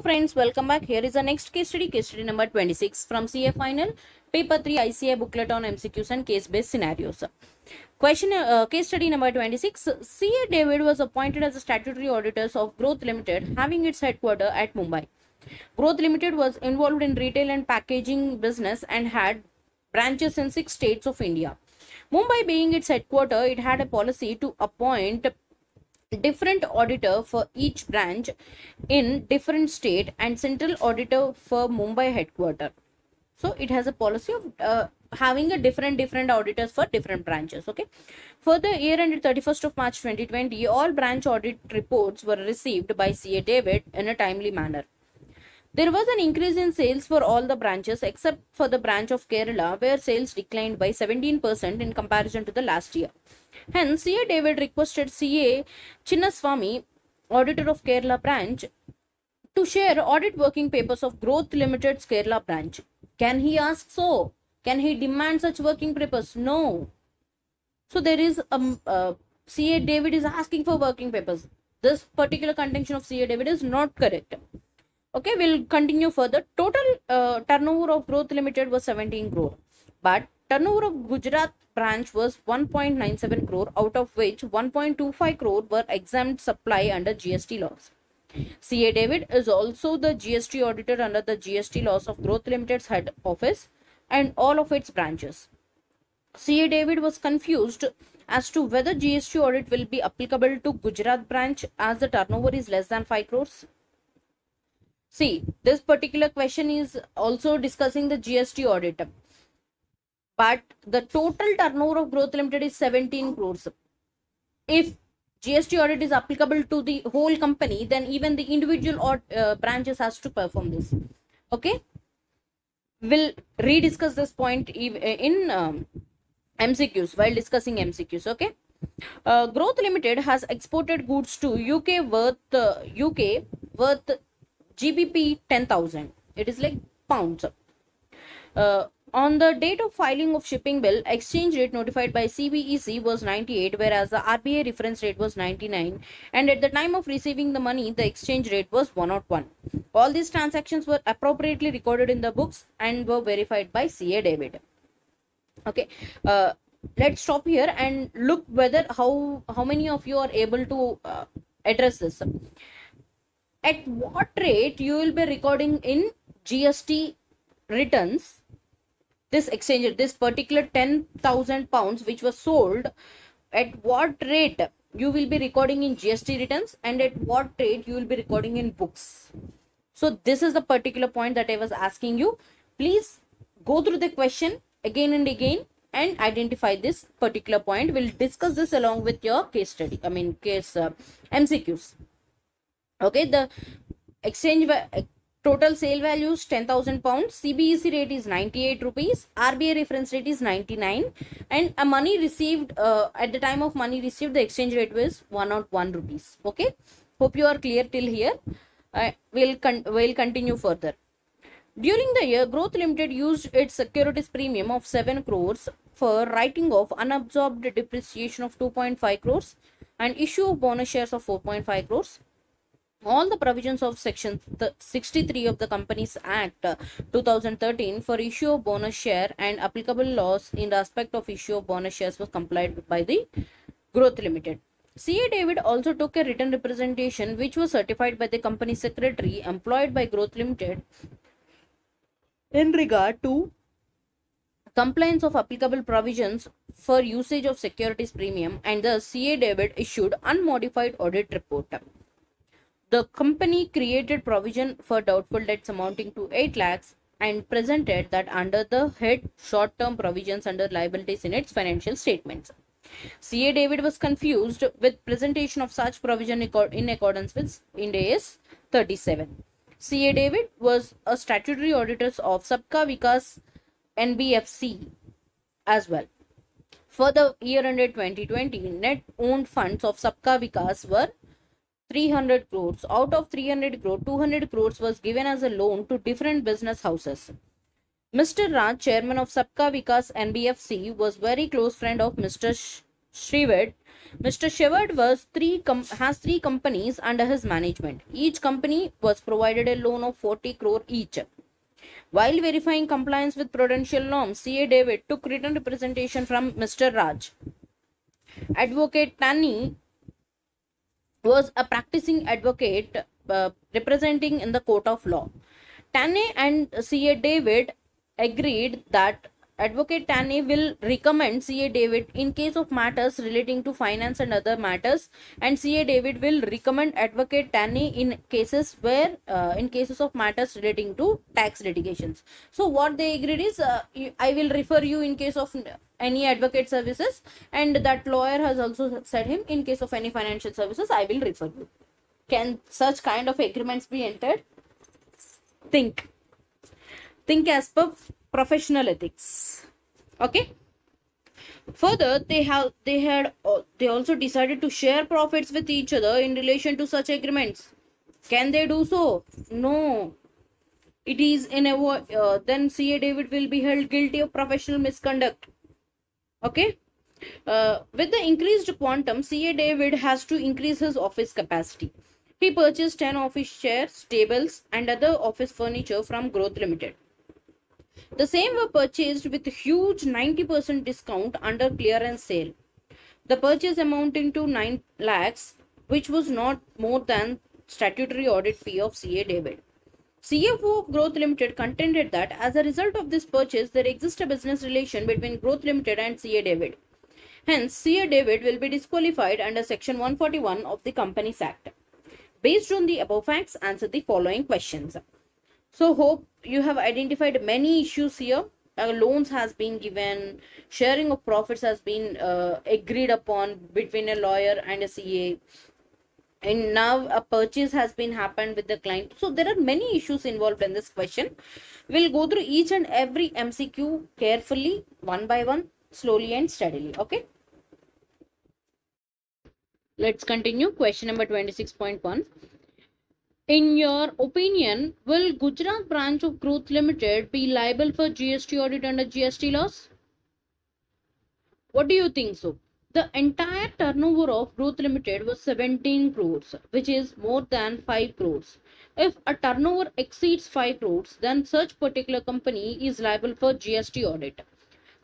friends, welcome back. Here is the next case study number 26 from CA Final, Paper 3 ICA booklet on MCQs and case-based scenarios. Case study number 26. CA David was appointed as a statutory auditor of Growth Limited, having its headquarters at Mumbai. Growth Limited was involved in retail and packaging business and had branches in 6 states of India. Mumbai being its headquarters, it had a policy to appoint different auditor for each branch in different state and central auditor for Mumbai headquarter. So it has a policy of having a different auditors for different branches. Okay, for the year ended 31st of March 2020, all branch audit reports were received by CA David in a timely manner. There was an increase in sales for all the branches except for the branch of Kerala, where sales declined by 17% in comparison to the last year. Hence, CA David requested CA Chinnaswamy, auditor of Kerala branch, to share audit working papers of Growth Limited's Kerala branch. Can he ask so? Can he demand such working papers? No. So there is CA David is asking for working papers. This particular contention of CA David is not correct. Okay, we'll continue further. Total turnover of Growth Limited was 17 crore, but turnover of Gujarat branch was 1.97 crore, out of which 1.25 crore were exempt supply under GST laws. CA David is also the GST auditor under the GST laws of Growth Limited's head office and all of its branches. CA David was confused as to whether GST audit will be applicable to Gujarat branch as the turnover is less than 5 crores. See, this particular question is also discussing the GST audit, but the total turnover of Growth Limited is 17 crores. If GST audit is applicable to the whole company, then even the individual branches has to perform this. Okay, we'll rediscuss this point in MCQs while discussing MCQs. Okay, Growth Limited has exported goods to UK worth GBP 10,000. It is like pounds. On the date of filing of shipping bill, exchange rate notified by CBEC was 98, whereas the RBI reference rate was 99, and at the time of receiving the money, the exchange rate was 101. All these transactions were appropriately recorded in the books and were verified by CA David. Okay, let's stop here and look whether how many of you are able to address this. At what rate you will be recording in GST returns this exchange rate, this particular 10,000 pounds which was sold, at what rate you will be recording in GST returns and at what rate you will be recording in books. So this is the particular point that I was asking you. Please go through the question again and again and identify this particular point. We'll discuss this along with your case study, MCQs. Okay, the exchange total sale value is 10,000 pounds. CBEC rate is 98 rupees. RBI reference rate is 99. And a money received, at the time of money received, the exchange rate was 101 rupees. Okay, hope you are clear till here. We'll continue further. During the year, Growth Limited used its securities premium of 7 crores for writing off unabsorbed depreciation of 2.5 crores and issue of bonus shares of 4.5 crores. All the provisions of section 63 of the Companies Act 2013 for issue of bonus share and applicable laws in respect of issue of bonus shares was complied by the Growth Limited. CA David also took a written representation which was certified by the company secretary employed by Growth Limited in regard to compliance of applicable provisions for usage of securities premium, and the CA David issued unmodified audit report. The company created provision for doubtful debts amounting to 8 lakhs and presented that under the head short-term provisions under liabilities in its financial statements. CA David was confused with presentation of such provision in accordance with Ind AS 37. CA David was a statutory auditor of Sabka Vikas NBFC as well. For the year ended 2020, net owned funds of Sabka Vikas were 300 crores. Out of 300 crore, 200 crores was given as a loan to different business houses. Mr. Raj, chairman of Sabka Vikas NBFC, was very close friend of Mr. Shrived. Mr. Sheward has three companies under his management. Each company was provided a loan of 40 crore each. While verifying compliance with prudential norms, CA David took written representation from Mr. Raj. Advocate Tani was a practicing advocate representing in the court of law. Tane and CA David agreed that Advocate Tane will recommend CA David in case of matters relating to finance and other matters, and CA David will recommend Advocate Tane in cases in cases of matters relating to tax litigations. So what they agreed is, I will refer you in case of any advocate services, and that lawyer has also said him in case of any financial services, I will refer you. Can such kind of agreements be entered? Think as per professional ethics. Okay. Further, they also decided to share profits with each other in relation to such agreements. Can they do so? No. It is then CA David will be held guilty of professional misconduct. Okay. With the increased quantum, CA David has to increase his office capacity. He purchased 10 office chairs, tables, and other office furniture from Growth Limited. The same were purchased with a huge 90% discount under clearance sale. The purchase amounting to 9 lakhs, which was not more than statutory audit fee of CA David. CFO of Growth Limited contended that as a result of this purchase, there exists a business relation between Growth Limited and CA David. Hence, CA David will be disqualified under Section 141 of the Companies Act. Based on the above facts, answer the following questions. So, hope you have identified many issues here. Loans has been given, sharing of profits has been agreed upon between a lawyer and a CA, and now a purchase has been happened with the client. So, there are many issues involved in this question. We'll go through each and every MCQ carefully, one by one, slowly and steadily. Okay. Let's continue. Question number 26.1. In your opinion, will Gujarat branch of Growth Limited be liable for GST audit under GST laws? What do you think so? The entire turnover of Growth Limited was 17 crores, which is more than 5 crores. If a turnover exceeds 5 crores, then such particular company is liable for GST audit.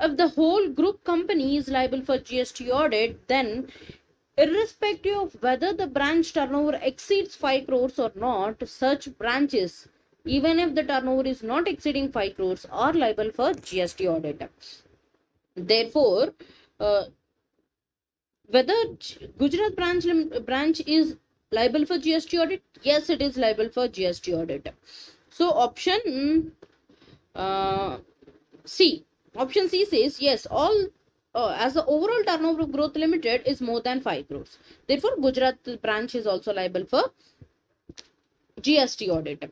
If the whole group company is liable for GST audit, then irrespective of whether the branch turnover exceeds 5 crores or not, such branches, even if the turnover is not exceeding 5 crores, are liable for GST audit. Therefore, whether Gujarat branch is liable for GST audit? Yes, it is liable for GST audit. So, option C. Option C says yes, all as the overall turnover of Growth Limited is more than 5 crores. Therefore, Gujarat branch is also liable for GST audit.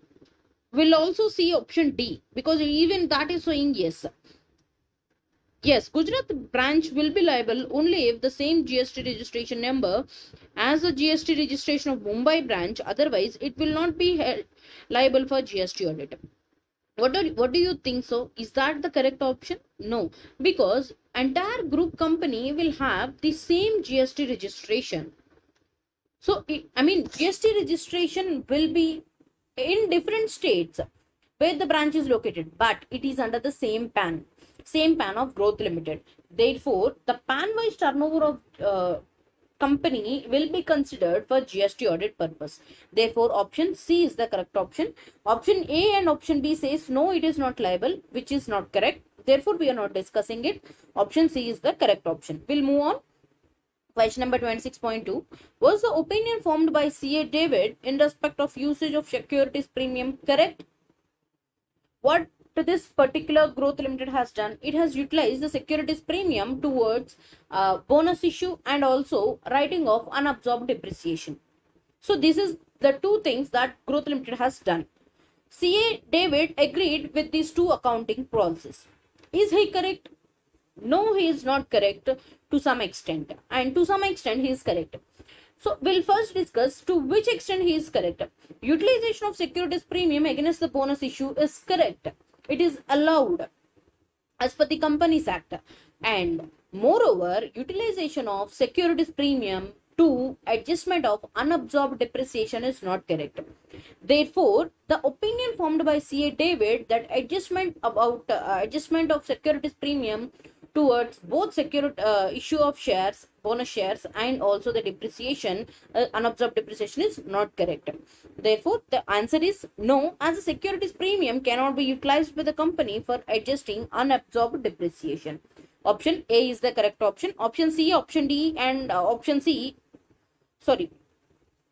We'll also see option D, because even that is showing yes. Yes, Gujarat branch will be liable only if the same GST registration number as the GST registration of Mumbai branch. Otherwise, it will not be held liable for GST audit. What do you think so? Is that the correct option? No, because entire group company will have the same GST registration. So, GST registration will be in different states where the branch is located, but it is under the same PAN of Growth Limited. Therefore, the PAN-wise turnover of company will be considered for GST audit purpose. Therefore, option C is the correct option. Option A and option B says no, it is not liable, which is not correct. Therefore, we are not discussing it. Option C is the correct option. We'll move on. Question number 26.2. Was the opinion formed by CA David in respect of usage of securities premium correct? What this particular Growth Limited has done, it has utilized the securities premium towards bonus issue and also writing off unabsorbed depreciation. So this is the two things that Growth Limited has done. CA David agreed with these two accounting policies. Is he correct? No, he is not correct to some extent, and to some extent he is correct. So we'll first discuss to which extent he is correct. Utilization of securities premium against the bonus issue is correct. It is allowed as per the Companies Act, and Moreover, utilization of securities premium to adjustment of unabsorbed depreciation is not correct. Therefore, the opinion formed by CA David that adjustment of securities premium towards both issue of shares, bonus shares, and also the depreciation, unabsorbed depreciation is not correct. Therefore, the answer is no, as a securities premium cannot be utilized by the company for adjusting unabsorbed depreciation. Option A is the correct option. Option C, option D, and option C, sorry,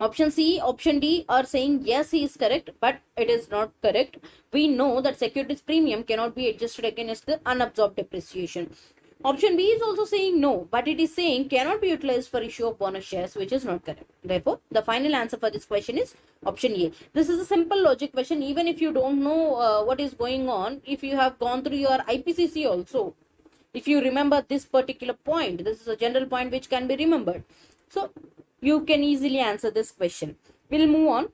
option C, option D are saying yes, he is correct, but it is not correct. We know that securities premium cannot be adjusted against the unabsorbed depreciation. Option B is also saying no, but it is saying cannot be utilized for issue of bonus shares, which is not correct. Therefore, the final answer for this question is option A. This is a simple logic question. Even if you don't know what is going on, if you have gone through your IPCC also, if you remember this particular point, this is a general point which can be remembered. So, you can easily answer this question. We'll move on.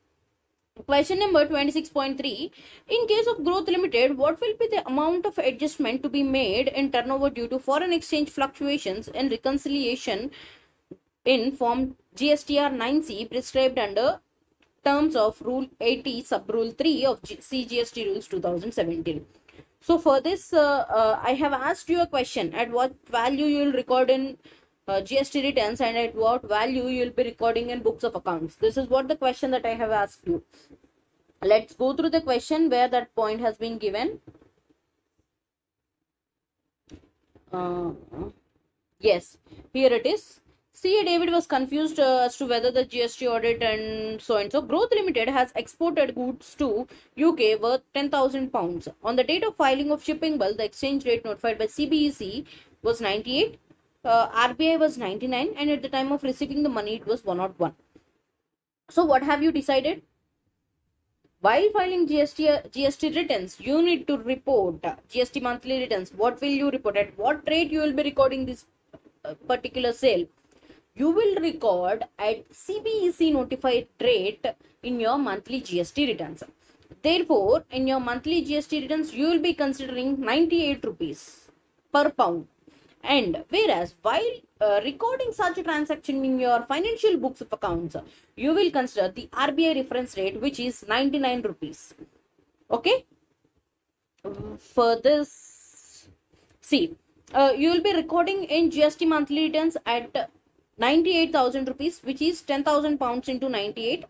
Question number 26.3. In case of Growth Limited, what will be the amount of adjustment to be made in turnover due to foreign exchange fluctuations and reconciliation in Form GSTR 9C prescribed under terms of Rule 80 Sub Rule 3 of CGST Rules 2017. So for this, I have asked you a question: at what value you will record in GST returns and at what value you will be recording in books of accounts. This is what the question that I have asked you. Let's go through the question where that point has been given. Yes, here it is. CA David was confused as to whether the GST audit and so and so. Growth Limited has exported goods to UK worth £10,000. On the date of filing of shipping bill, the exchange rate notified by CBEC was 98. RBI was 99, and at the time of receiving the money it was 101. So what have you decided? While filing GST returns, you need to report GST monthly returns. What will you report? At what rate you will be recording this particular sale? You will record at CBEC notified rate in your monthly GST returns. Therefore, in your monthly GST returns, you will be considering 98 rupees per pound. And whereas while recording such a transaction in your financial books of accounts, you will consider the RBI reference rate, which is 99 rupees. Okay. For this, see, you will be recording in GST monthly returns at 98,000 rupees, which is 10,000 pounds into 98.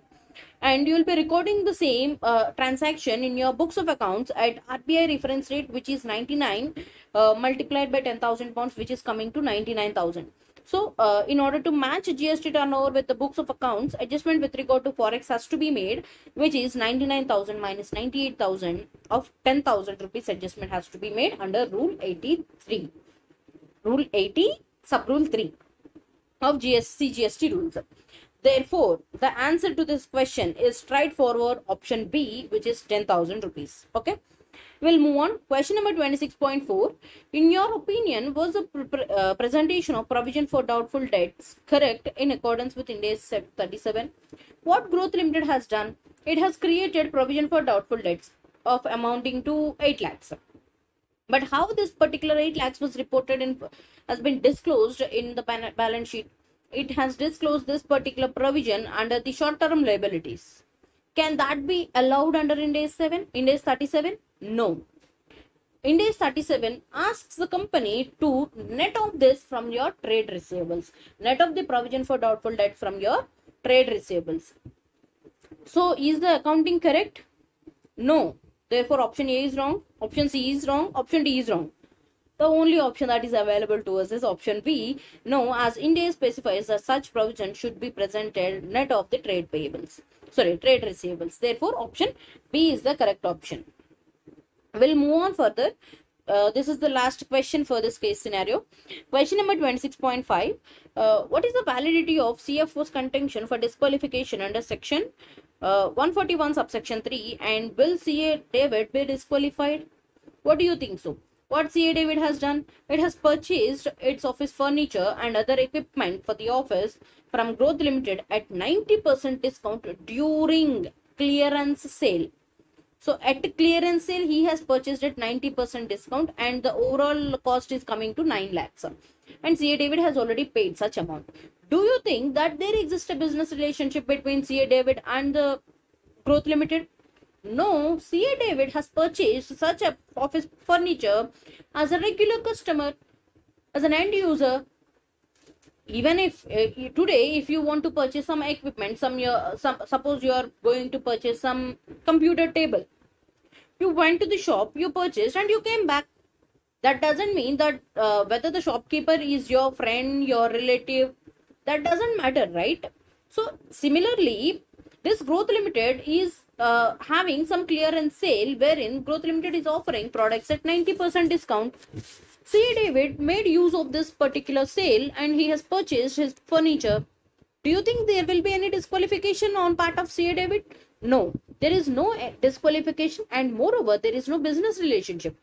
And you will be recording the same transaction in your books of accounts at RBI reference rate, which is 99 multiplied by 10,000 pounds, which is coming to 99,000. So, in order to match GST turnover with the books of accounts, adjustment with regard to forex has to be made, which is 99,000 minus 98,000 of 10,000 rupees adjustment has to be made under Rule 83. Rule 80 Sub Rule 3 of GST rules. Therefore, the answer to this question is straightforward option B, which is 10,000 rupees. Okay. We'll move on. Question number 26.4. In your opinion, was the presentation of provision for doubtful debts correct in accordance with Ind AS 37? What Growth Limited has done? It has created provision for doubtful debts of amounting to 8 lakhs. But how this particular 8 lakhs was reported in, has been disclosed in the balance sheet? It has disclosed this particular provision under the short-term liabilities. Can that be allowed under Ind AS 37? No. Ind AS 37 asks the company to net off this from your trade receivables. Net off the provision for doubtful debt from your trade receivables. So, is the accounting correct? No. Therefore, option A is wrong, option C is wrong, option D is wrong. The only option that is available to us is option B. No, as Ind AS specifies that such provision should be presented net of the trade payables. Sorry, trade receivables. Therefore, option B is the correct option. We'll move on further. This is the last question for this case scenario. Question number 26.5. What is the validity of CFO's contention for disqualification under section 141 subsection 3, and will CA David be disqualified? What do you think so? What CA David has done? It has purchased its office furniture and other equipment for the office from Growth Limited at 90% discount during clearance sale. So at clearance sale, he has purchased at 90% discount and the overall cost is coming to 9 lakhs. And CA David has already paid such amount. Do you think that there exists a business relationship between CA David and the Growth Limited? No, CA David has purchased such a office furniture as a regular customer, as an end user. Even if today, if you want to purchase some equipment, suppose you are going to purchase some computer table, you went to the shop, you purchased, and you came back. That doesn't mean that whether the shopkeeper is your friend, your relative, that doesn't matter, right? So similarly, this Growth Limited is having some clearance sale wherein Growth Limited is offering products at 90% discount. CA David made use of this particular sale and he has purchased his furniture. Do you think there will be any disqualification on part of CA David? No, there is no disqualification, and moreover, there is no business relationship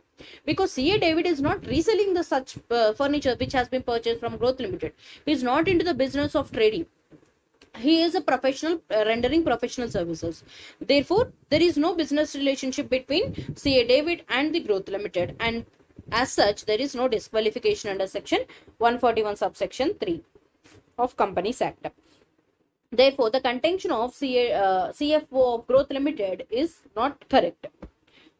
because CA David is not reselling the such furniture which has been purchased from Growth Limited. He is not into the business of trading. He is a professional rendering professional services. Therefore, there is no business relationship between CA David and the Growth Limited, and as such, there is no disqualification under section 141 subsection 3 of Companies Act. Therefore, the contention of CFO of Growth Limited is not correct.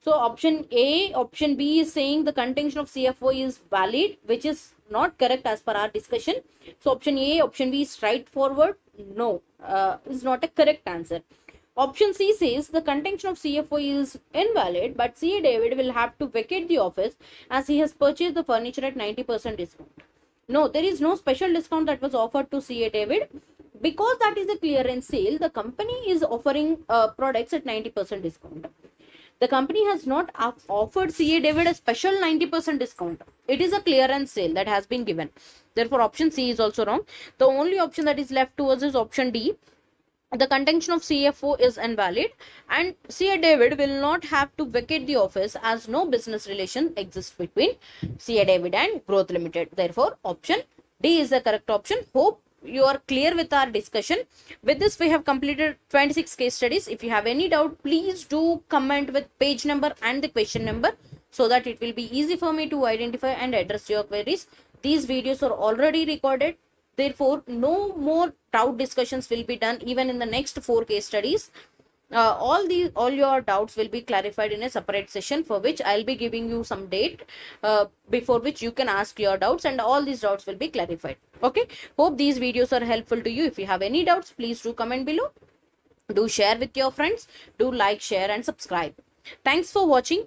So option B is saying the contention of CFO is valid, which is not correct as per our discussion. So option B is straightforward. No, is not a correct answer. Option C says the contention of CFO is invalid, but CA David will have to vacate the office as he has purchased the furniture at 90% discount. No, there is no special discount that was offered to CA David. Because that is a clearance sale, the company is offering products at 90% discount. The company has not offered CA David a special 90% discount. It is a clearance sale that has been given. Therefore, option C is also wrong. The only option that is left to us is option D. The contention of CFO is invalid and CA David will not have to vacate the office as no business relation exists between CA David and Growth Limited. Therefore, option D is the correct option. Hope you are clear with our discussion. With this, we have completed 26 case studies. If you have any doubt, please do comment with page number and the question number so that it will be easy for me to identify and address your queries. These videos are already recorded. Therefore, no more doubt discussions will be done even in the next 4 case studies. All your doubts will be clarified in a separate session for which I'll be giving you some date before which you can ask your doubts, and all these doubts will be clarified. Okay, hope these videos are helpful to you. If you have any doubts, please do comment below. Do share with your friends. Do like, share and subscribe. Thanks for watching.